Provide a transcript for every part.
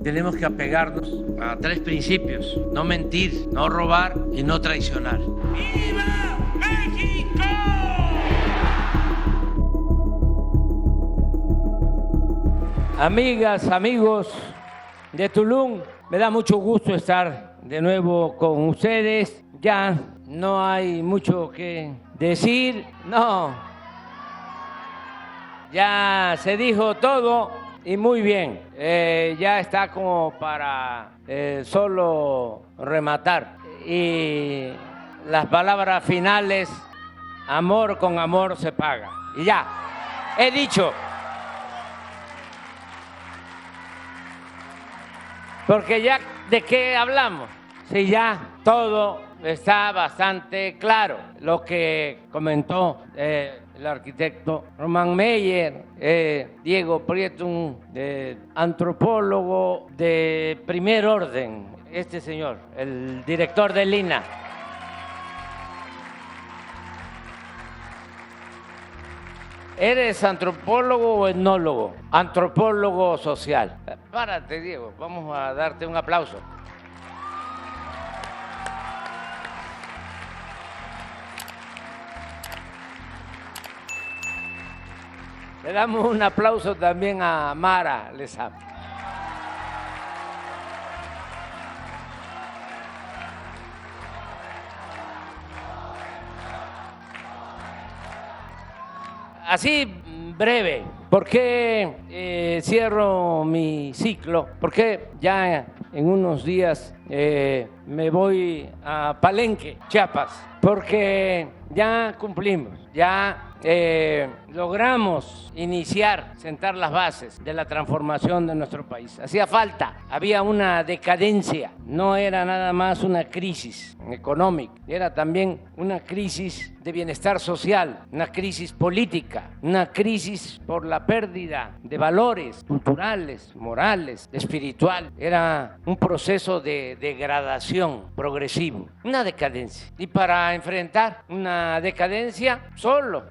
tenemos que apegarnos a 3 principios: no mentir, no robar y no traicionar. ¡Viva México! Amigas, amigos de Tulum, me da mucho gusto estar de nuevo con ustedes. Ya no hay mucho que decir, no, ya se dijo todo y muy bien. Ya está como para solo rematar. Y las palabras finales: amor con amor se paga. Y ya, he dicho. Porque ya, ¿de qué hablamos? Si ya todo está bastante claro. Lo que comentó el arquitecto Román Meyer, Diego Prieto, un antropólogo de primer orden, este señor, el director del INAH. ¿Eres antropólogo o etnólogo? Antropólogo social. Párate, Diego, vamos a darte un aplauso. Le damos un aplauso también a Mara Lezama. Así breve, ¿por qué cierro mi ciclo? Porque ya en unos días me voy a Palenque, Chiapas, porque ya cumplimos, ya logramos iniciar, sentar las bases de la transformación de nuestro país. Hacía falta, había una decadencia, no era nada más una crisis económica, era también una crisis de bienestar social, una crisis política, una crisis por la pérdida de valores culturales, morales, espiritual. Era un proceso de degradación progresivo, una decadencia. Y para enfrentar una decadencia solo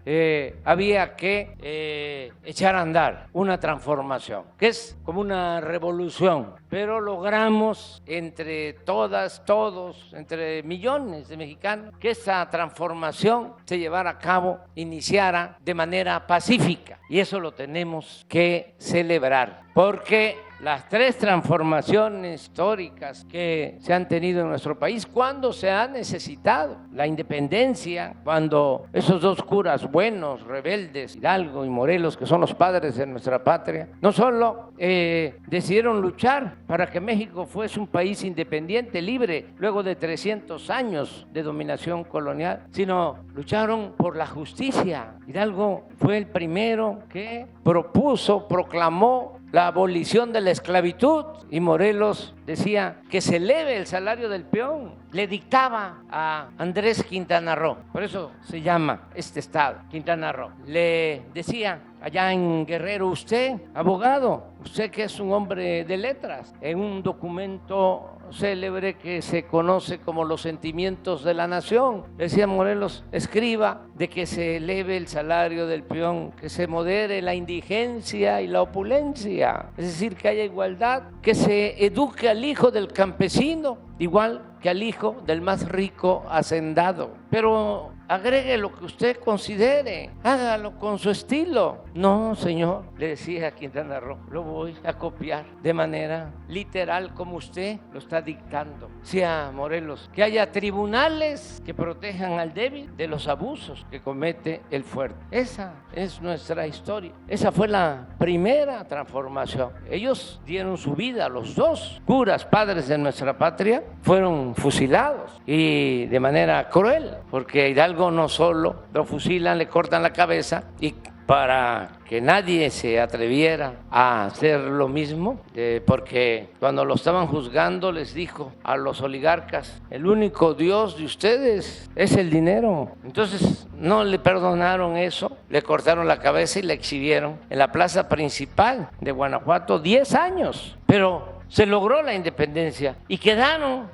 había que echar a andar una transformación, que es como una revolución, pero logramos entre todas, todos, entre millones de mexicanos, que esa transformación se llevara a cabo, iniciara de manera pacífica. Y eso lo tenemos que celebrar, porque las 3 transformaciones históricas que se han tenido en nuestro país, cuando se ha necesitado la independencia, cuando esos 2 curas buenos, rebeldes, Hidalgo y Morelos, que son los padres de nuestra patria, no solo decidieron luchar para que México fuese un país independiente, libre, luego de 300 años de dominación colonial, sino lucharon por la justicia. Hidalgo fue el primero que propuso, proclamó la abolición de la esclavitud, y Morelos decía que se eleve el salario del peón. Le dictaba a Andrés Quintana Roo, por eso se llama este estado, Quintana Roo. Le decía allá en Guerrero: usted, abogado, usted que es un hombre de letras, en un documento célebre que se conoce como Los Sentimientos de la Nación, decía Morelos, escriba de que se eleve el salario del peón, que se modere la indigencia y la opulencia, es decir, que haya igualdad, que se eduque al hijo del campesino igual que al hijo del más rico hacendado. Pero agregue lo que usted considere, hágalo con su estilo. No, señor, le decía a Quintana Roo, lo voy a copiar de manera literal como usted lo está dictando. Decía Morelos, que haya tribunales que protejan al débil de los abusos que comete el fuerte. Esa es nuestra historia. Esa fue la primera transformación. Ellos dieron su vida, los 2 curas padres de nuestra patria fueron fusilados, y de manera cruel, porque Hidalgo no solo lo fusilan, le cortan la cabeza, y para que nadie se atreviera a hacer lo mismo, porque cuando lo estaban juzgando les dijo a los oligarcas: el único Dios de ustedes es el dinero. Entonces no le perdonaron eso, le cortaron la cabeza y la exhibieron en la plaza principal de Guanajuato 10 años, pero se logró la independencia y quedaron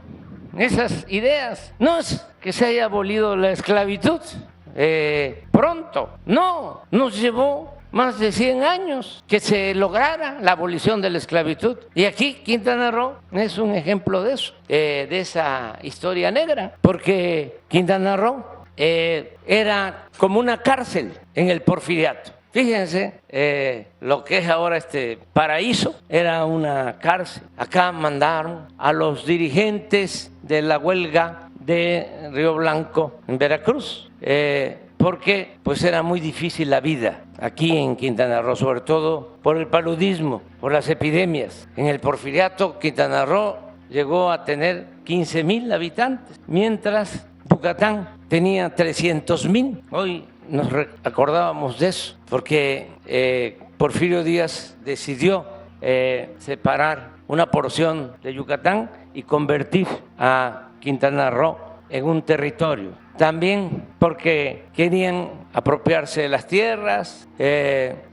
esas ideas. No es que se haya abolido la esclavitud pronto, no, nos llevó más de 100 años que se lograra la abolición de la esclavitud. Y aquí Quintana Roo es un ejemplo de eso, de esa historia negra, porque Quintana Roo era como una cárcel en el Porfiriato. Fíjense, lo que es ahora este paraíso era una cárcel. Acá mandaron a los dirigentes de la huelga de Río Blanco en Veracruz, porque pues era muy difícil la vida aquí en Quintana Roo, sobre todo por el paludismo, por las epidemias. En el Porfiriato, Quintana Roo llegó a tener 15,000 habitantes, mientras Yucatán tenía 300,000. Hoy nos acordábamos de eso, porque Porfirio Díaz decidió separar una porción de Yucatán y convertir a Quintana Roo en un territorio. También porque querían apropiarse de las tierras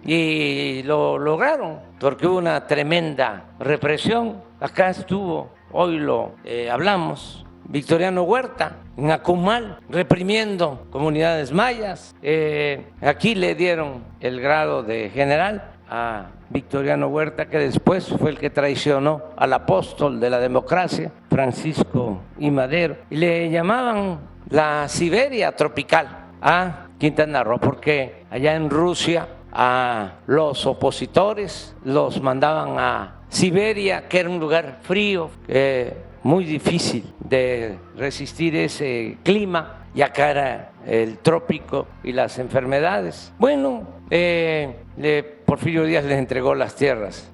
y lo lograron, porque hubo una tremenda represión. Acá estuvo, hoy lo hablamos, Victoriano Huerta, en Acumal, reprimiendo comunidades mayas. Aquí le dieron el grado de general a Victoriano Huerta, que después fue el que traicionó al apóstol de la democracia, Francisco I. Madero, y le llamaban la Siberia tropical a Quintana Roo, porque allá en Rusia a los opositores los mandaban a Siberia, que era un lugar frío, muy difícil de resistir ese clima, y acá era el trópico y las enfermedades. Bueno, Porfirio Díaz les entregó las tierras,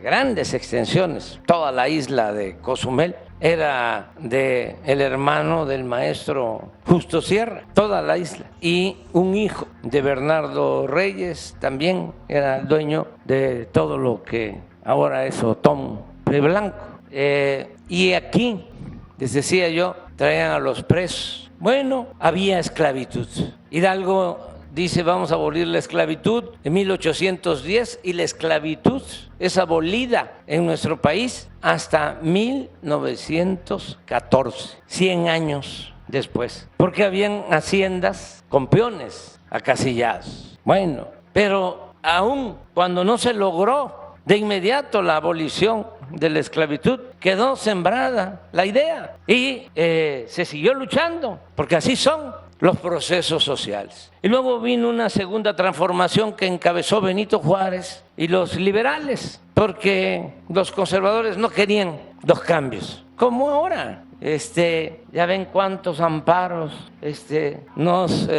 grandes extensiones. Toda la isla de Cozumel era del hermano del maestro Justo Sierra, toda la isla. Y un hijo de Bernardo Reyes también era el dueño de todo lo que ahora es Otón de Blanco. Y aquí, les decía yo, traían a los presos. Bueno, había esclavitud. Hidalgo dice: vamos a abolir la esclavitud en 1810, y la esclavitud es abolida en nuestro país hasta 1914, 100 años después, porque habían haciendas con peones acasillados. Bueno, pero aún cuando no se logró de inmediato la abolición de la esclavitud, quedó sembrada la idea y se siguió luchando, porque así son los procesos sociales. Y luego vino una segunda transformación que encabezó Benito Juárez y los liberales, porque los conservadores no querían los cambios, como ahora. Ya ven cuántos amparos nos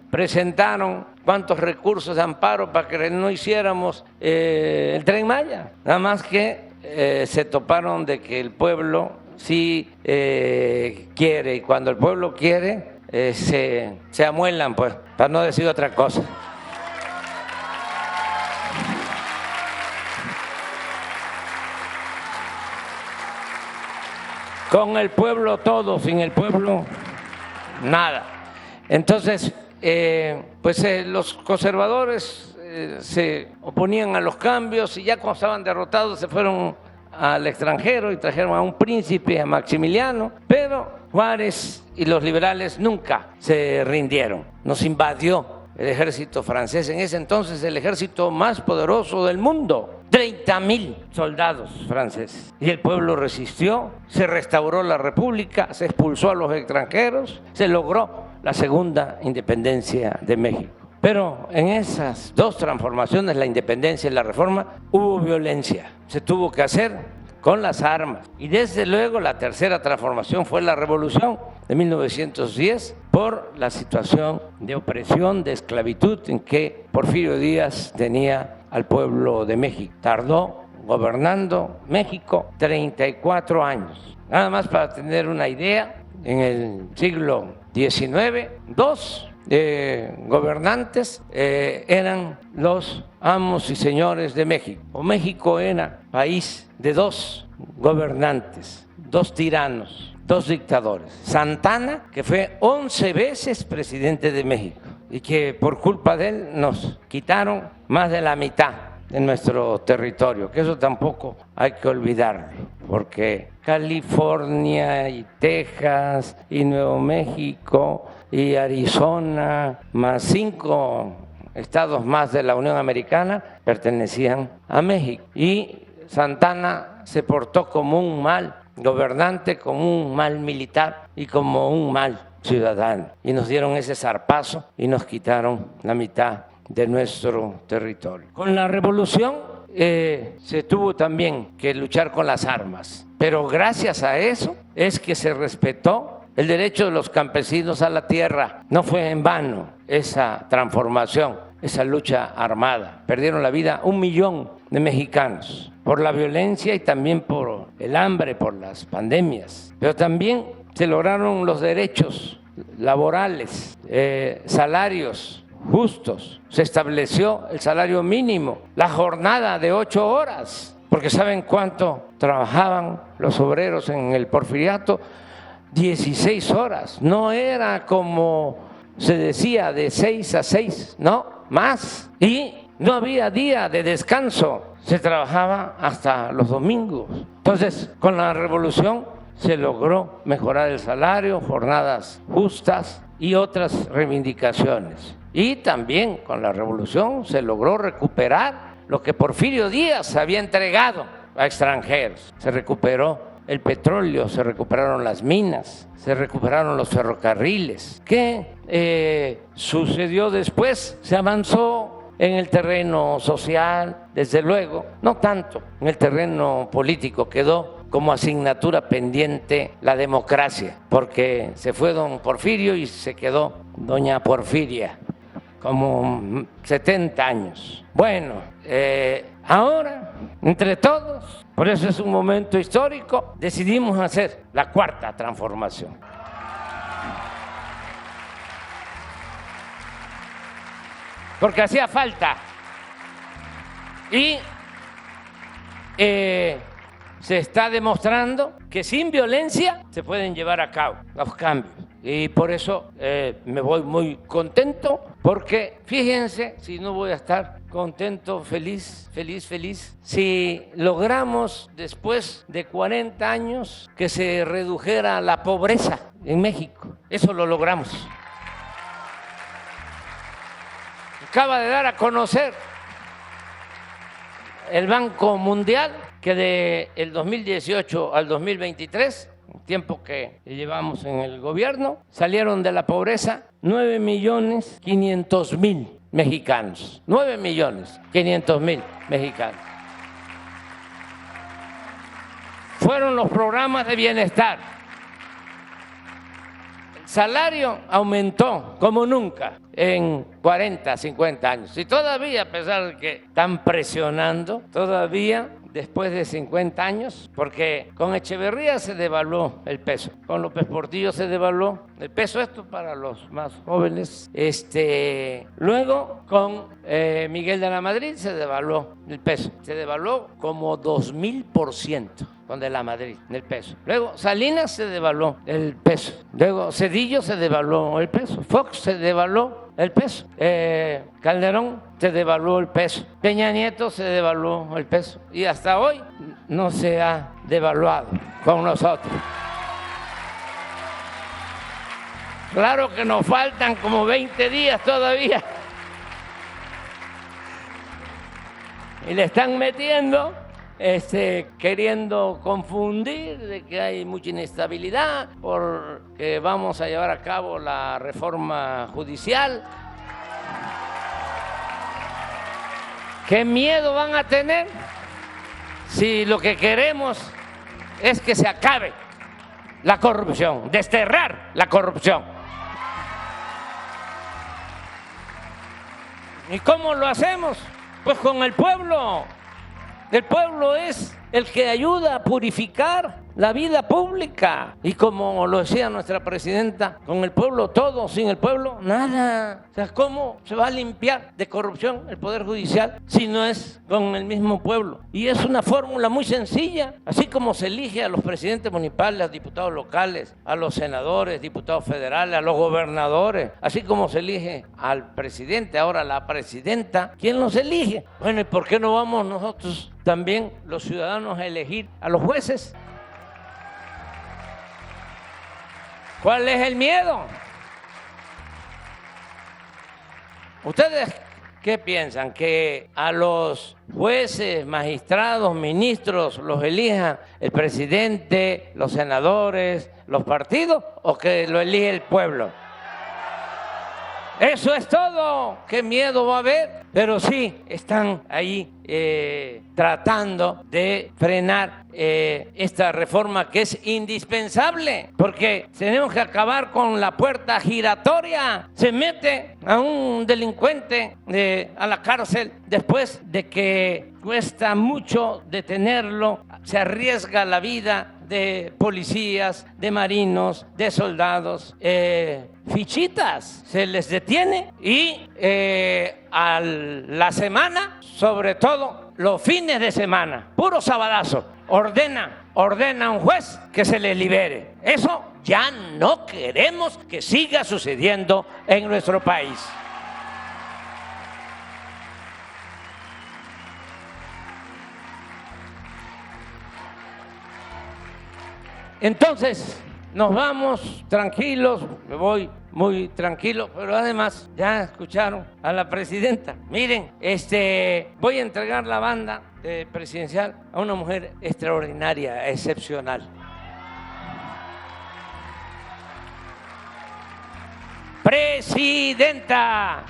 presentaron, cuántos recursos de amparo para que no hiciéramos el Tren Maya. Nada más que se toparon de que el pueblo sí quiere, y cuando el pueblo quiere se amuelan, pues, para no decir otra cosa. Con el pueblo todo, sin el pueblo nada. Entonces, los conservadores se oponían a los cambios, y ya cuando estaban derrotados se fueron al extranjero y trajeron a un príncipe, a Maximiliano. Pero Juárez y los liberales nunca se rindieron. Nos invadió el ejército francés, en ese entonces el ejército más poderoso del mundo. 30,000 soldados franceses, y el pueblo resistió, se restauró la república, se expulsó a los extranjeros, se logró la segunda independencia de México. Pero en esas dos transformaciones, la independencia y la reforma, hubo violencia, se tuvo que hacer con las armas. Y desde luego la tercera transformación fue la revolución de 1910, por la situación de opresión, de esclavitud en que Porfirio Díaz tenía al pueblo de México. Tardó gobernando México 34 años. Nada más para tener una idea, en el siglo XIX, dos gobernantes eran los amos y señores de México. O México era país de dos gobernantes, dos tiranos, dos dictadores. Santana, que fue 11 veces presidente de México, y que por culpa de él nos quitaron más de la mitad de nuestro territorio, que eso tampoco hay que olvidarlo, porque California y Texas y Nuevo México y Arizona, más 5 estados más de la Unión Americana pertenecían a México. Y Santa Anna se portó como un mal gobernante, como un mal militar y como un mal ciudadano. Y nos dieron ese zarpazo y nos quitaron la mitad de nuestro territorio. Con la revolución se tuvo también que luchar con las armas, pero gracias a eso es que se respetó el derecho de los campesinos a la tierra. No fue en vano esa transformación, esa lucha armada. Perdieron la vida 1 millón de mexicanos por la violencia y también por el hambre, por las pandemias. Pero también se lograron los derechos laborales, salarios justos. Se estableció el salario mínimo, la jornada de 8 horas, porque ¿saben cuánto trabajaban los obreros en el Porfiriato? 16 horas. No era como se decía de 6 a 6, no, más. Y no había día de descanso, se trabajaba hasta los domingos. Entonces, con la revolución se logró mejorar el salario, jornadas justas y otras reivindicaciones. Y también con la revolución se logró recuperar lo que Porfirio Díaz había entregado a extranjeros. Se recuperó el petróleo, se recuperaron las minas, se recuperaron los ferrocarriles. ¿Qué sucedió después? Se avanzó en el terreno social, desde luego, no tanto en el terreno político. Quedó como asignatura pendiente la democracia, porque se fue don Porfirio y se quedó doña Porfiria, como 70 años. Bueno, ahora, entre todos, por eso es un momento histórico, decidimos hacer la 4ª transformación. Porque hacía falta. Y se está demostrando que sin violencia se pueden llevar a cabo los cambios. Y por eso me voy muy contento, porque fíjense, si no voy a estar contento, feliz, si logramos después de 40 años que se redujera la pobreza en México. Eso lo logramos. Acaba de dar a conocer el Banco Mundial que del 2018 al 2023, tiempo que llevamos en el gobierno, salieron de la pobreza 9.500.000 mexicanos. 9.500.000 mexicanos. Fueron los programas de bienestar. El salario aumentó como nunca en 40, 50 años. Y todavía, a pesar de que están presionando, todavía después de 50 años, porque con Echeverría se devaluó el peso, con López Portillo se devaluó el peso, esto para los más jóvenes, luego con Miguel de la Madrid se devaluó el peso, se devaluó como 2000% con de la Madrid, el peso. Luego Salinas se devaluó el peso, luego Zedillo se devaluó el peso, Fox se devaluó el peso, Calderón se devaluó el peso, Peña Nieto se devaluó el peso y hasta hoy no se ha devaluado con nosotros. Claro que nos faltan como 20 días todavía y le están metiendo queriendo confundir de que hay mucha inestabilidad porque vamos a llevar a cabo la reforma judicial. ¿Qué miedo van a tener si lo que queremos es que se acabe la corrupción, desterrar la corrupción? ¿Y cómo lo hacemos? Pues con el pueblo. El pueblo es el que ayuda a purificar la vida pública. Y como lo decía nuestra presidenta, con el pueblo todo, sin el pueblo nada. O sea, ¿cómo se va a limpiar de corrupción el Poder Judicial si no es con el mismo pueblo? Y es una fórmula muy sencilla. Así como se elige a los presidentes municipales, a los diputados locales, a los senadores, diputados federales, a los gobernadores, así como se elige al presidente, ahora la presidenta, ¿quién los elige? Bueno, ¿y por qué no vamos nosotros también, los ciudadanos, a elegir a los jueces? ¿Cuál es el miedo? Ustedes ¿Qué piensan? ¿Que a los jueces, magistrados, ministros los elija el presidente, los senadores, los partidos o que lo elige el pueblo? Eso es todo. ¿Qué miedo va a haber? Pero sí, están ahí tratando de frenar esta reforma que es indispensable, porque tenemos que acabar con la puerta giratoria. Se mete a un delincuente a la cárcel después de que cuesta mucho detenerlo, se arriesga la vida de policías, de marinos, de soldados, fichitas, se les detiene y a la semana, sobre todo los fines de semana, puro sabadazo, ordena un juez que se les libere. Eso ya no queremos que siga sucediendo en nuestro país. Entonces, nos vamos tranquilos, me voy muy tranquilo, pero además ya escucharon a la presidenta. Miren, voy a entregar la banda presidencial a una mujer extraordinaria, excepcional. Presidenta.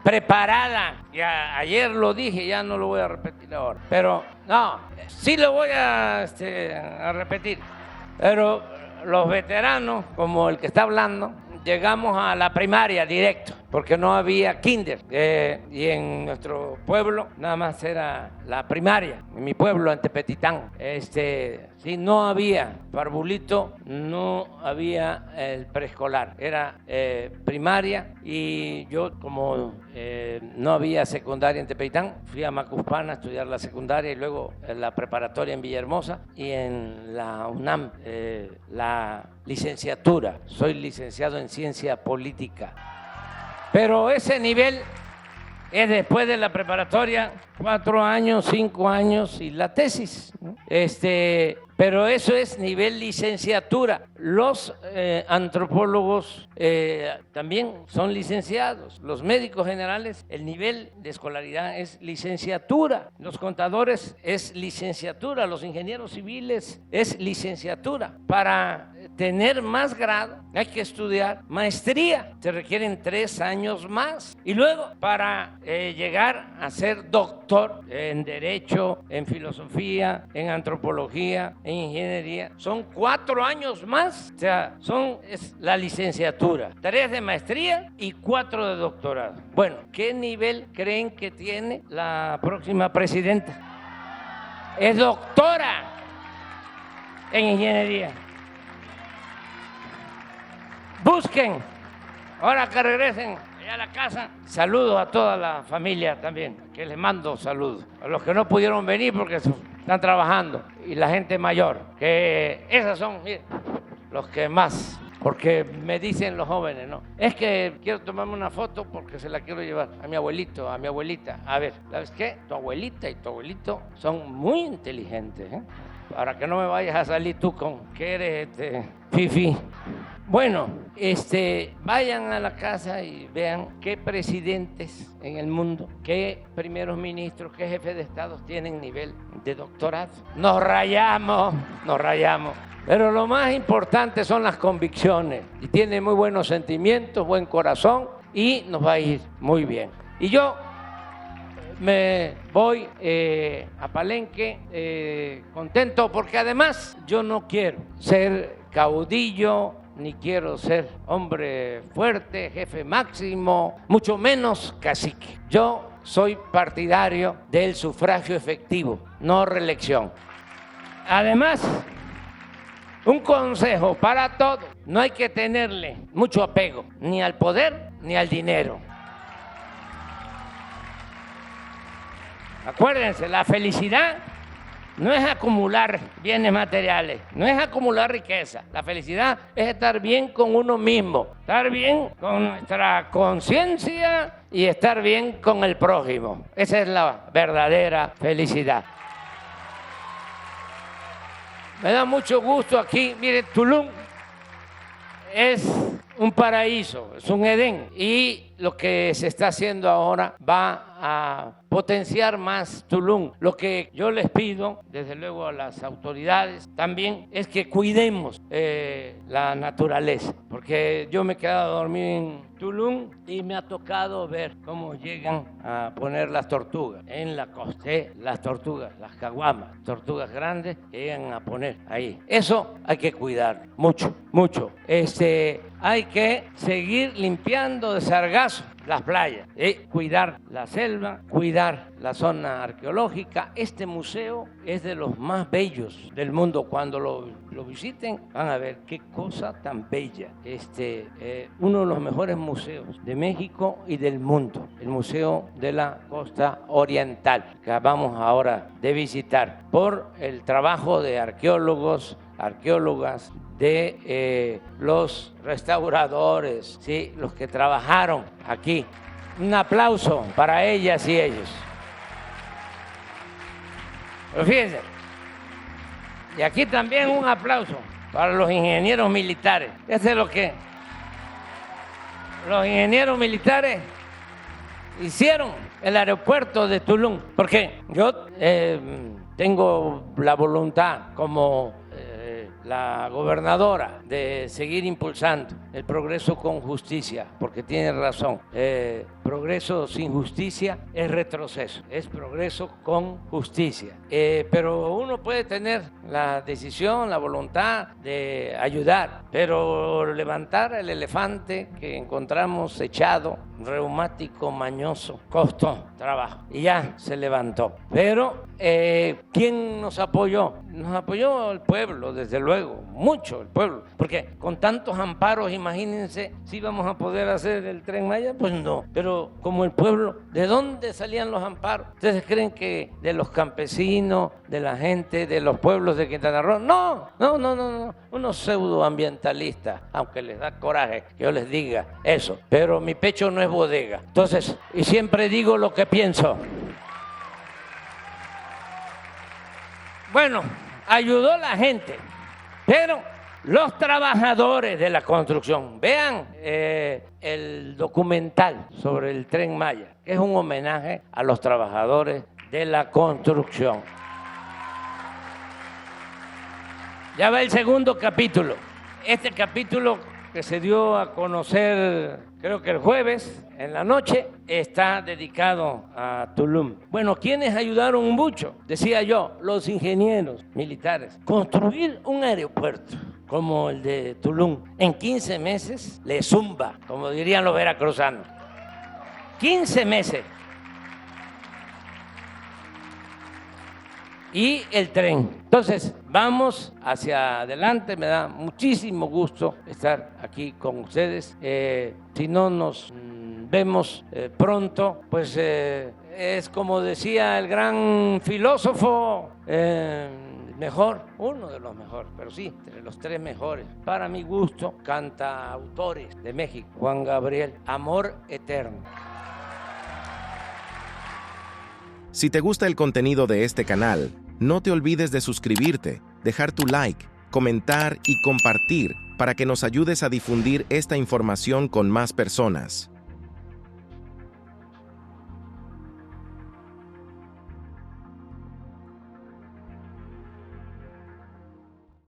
Preparada, ya ayer lo dije, ya no lo voy a repetir ahora, pero no, sí lo voy a repetir, pero los veteranos, como el que está hablando, llegamos a la primaria directo, porque no había kinder, y en nuestro pueblo nada más era la primaria, en mi pueblo, en Tepetitán, sí, no había parvulito, no había el preescolar, era primaria, y yo como no había secundaria en Tepetitán, fui a Macuspana a estudiar la secundaria y luego la preparatoria en Villahermosa y en la UNAM la licenciatura. Soy licenciado en ciencia política. Pero ese nivel es después de la preparatoria, 4 años, 5 años y la tesis, ¿no? Pero eso es nivel licenciatura. Los antropólogos también son licenciados. Los médicos generales, el nivel de escolaridad es licenciatura. Los contadores es licenciatura. Los ingenieros civiles es licenciatura. Para tener más grado hay que estudiar maestría. Se requieren 3 años más. Y luego para llegar a ser doctor en Derecho, en Filosofía, en Antropología, en Ingeniería, son 4 años más. O sea, es la licenciatura, 3 de maestría y 4 de doctorado. Bueno, ¿qué nivel creen que tiene la próxima presidenta? Es doctora en Ingeniería. Busquen, ahora que regresen a la casa, saludo a toda la familia también, que les mando saludos. A los que no pudieron venir porque están trabajando, y la gente mayor, que esas son, miren, los que más, porque me dicen los jóvenes, ¿no? Es que quiero tomarme una foto porque se la quiero llevar a mi abuelito, a mi abuelita. A ver, ¿sabes qué? Tu abuelita y tu abuelito son muy inteligentes, ¿eh? Para que no me vayas a salir tú con que eres fifi. Bueno, vayan a la casa y vean qué presidentes en el mundo, qué primeros ministros, qué jefes de Estado tienen nivel de doctorado. Nos rayamos. Pero lo más importante son las convicciones. Y tiene muy buenos sentimientos, buen corazón y nos va a ir muy bien. Y yo me voy a Palenque contento porque además yo no quiero ser caudillo, ni quiero ser hombre fuerte, jefe máximo, mucho menos cacique. Yo soy partidario del sufragio efectivo, no reelección. Además, un consejo para todos, no hay que tenerle mucho apego, ni al poder ni al dinero. Acuérdense, la felicidad no es acumular bienes materiales, no es acumular riqueza. La felicidad es estar bien con uno mismo, estar bien con nuestra conciencia y estar bien con el prójimo. Esa es la verdadera felicidad. Me da mucho gusto aquí. Mire, Tulum es un paraíso, es un Edén. Y lo que se está haciendo ahora va a potenciar más Tulum. Lo que yo les pido, desde luego a las autoridades también, es que cuidemos la naturaleza. Porque yo me he quedado dormido en Tulum y me ha tocado ver cómo llegan a poner las tortugas en la costa. Las tortugas, las caguamas, tortugas grandes que llegan a poner ahí. Eso hay que cuidar mucho, mucho. Hay que seguir limpiando de sargazo las playas, cuidar la selva, cuidar la zona arqueológica. Este museo es de los más bellos del mundo. Cuando lo visiten van a ver qué cosa tan bella. Uno de los mejores museos de México y del mundo, el Museo de la Costa Oriental, que vamos ahora de visitar por el trabajo de arqueólogos, arqueólogas, de los restauradores, ¿sí? Los que trabajaron aquí. Un aplauso para ellas y ellos. Pero fíjense, y aquí también un aplauso para los ingenieros militares. Eso es lo que los ingenieros militares hicieron el aeropuerto de Tulum. Porque yo tengo la voluntad como la gobernadora de seguir impulsando el progreso con justicia, porque tiene razón. Progreso sin justicia es retroceso, es progreso con justicia. Pero uno puede tener la decisión, la voluntad de ayudar, pero levantar el elefante que encontramos echado, reumático, mañoso, costó trabajo y ya se levantó. Pero ¿quién nos apoyó? Nos apoyó el pueblo, desde luego, mucho el pueblo, porque con tantos amparos, imagínense si vamos a poder hacer el Tren Maya, pues no. Pero como el pueblo, ¿de dónde salían los amparos? ¿Ustedes creen que de los campesinos, de la gente, de los pueblos de Quintana Roo? No, unos pseudoambientalistas, aunque les da coraje que yo les diga eso, pero mi pecho no es bodega. Entonces, y siempre digo lo que pienso. Bueno, ayudó la gente, pero los trabajadores de la construcción, vean el documental sobre el Tren Maya, que es un homenaje a los trabajadores de la construcción. Ya va el segundo capítulo. Este capítulo que se dio a conocer, creo que el jueves, en la noche, está dedicado a Tulum. Bueno, ¿quiénes ayudaron mucho? Decía yo, los ingenieros militares. Construir un aeropuerto como el de Tulum en 15 meses le zumba, como dirían los veracruzanos. 15 meses. Y el tren. Entonces, vamos hacia adelante. Me da muchísimo gusto estar aquí con ustedes. Si no nos vemos pronto, pues es como decía el gran filósofo, mejor, uno de los mejores, pero sí, entre los tres mejores. Para mi gusto, cantautores de México, Juan Gabriel, Amor Eterno. Si te gusta el contenido de este canal, no te olvides de suscribirte, dejar tu like, comentar y compartir para que nos ayudes a difundir esta información con más personas.